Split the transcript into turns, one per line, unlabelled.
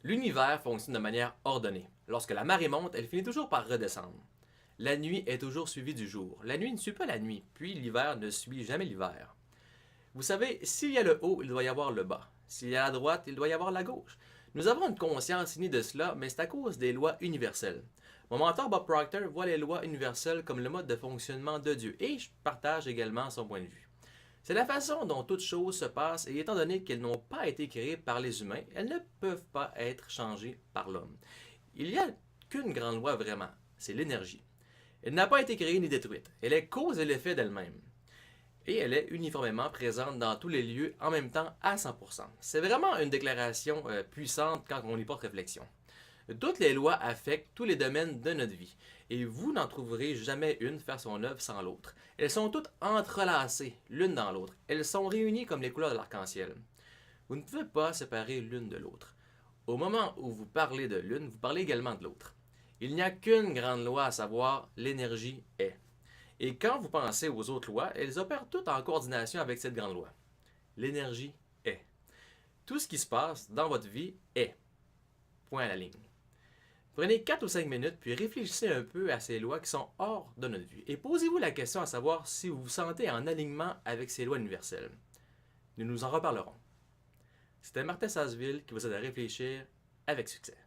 L'univers fonctionne de manière ordonnée. Lorsque la marée monte, elle finit toujours par redescendre. La nuit est toujours suivie du jour. La nuit ne suit pas la nuit, puis l'hiver ne suit jamais l'hiver. Vous savez, s'il y a le haut, il doit y avoir le bas. S'il y a la droite, il doit y avoir la gauche. Nous avons une conscience innée de cela, mais c'est à cause des lois universelles. Mon mentor Bob Proctor voit les lois universelles comme le mode de fonctionnement de Dieu, et je partage également son point de vue. C'est la façon dont toutes choses se passent, et étant donné qu'elles n'ont pas été créées par les humains, elles ne peuvent pas être changées par l'homme. Il n'y a qu'une grande loi vraiment, c'est l'énergie. Elle n'a pas été créée ni détruite, elle est cause et l'effet d'elle-même. Et elle est uniformément présente dans tous les lieux en même temps à 100%. C'est vraiment une déclaration puissante quand on y porte réflexion. Toutes les lois affectent tous les domaines de notre vie, et vous n'en trouverez jamais une faire son œuvre sans l'autre. Elles sont toutes entrelacées l'une dans l'autre. Elles sont réunies comme les couleurs de l'arc-en-ciel. Vous ne pouvez pas séparer l'une de l'autre. Au moment où vous parlez de l'une, vous parlez également de l'autre. Il n'y a qu'une grande loi, à savoir l'énergie est. Et quand vous pensez aux autres lois, elles opèrent toutes en coordination avec cette grande loi. L'énergie est. Tout ce qui se passe dans votre vie est. Point à la ligne. Prenez 4 ou 5 minutes, puis réfléchissez un peu à ces lois qui sont hors de notre vue. Et posez-vous la question à savoir si vous vous sentez en alignement avec ces lois universelles. Nous nous en reparlerons. C'était Martin Sasseville qui vous aide à réfléchir avec succès.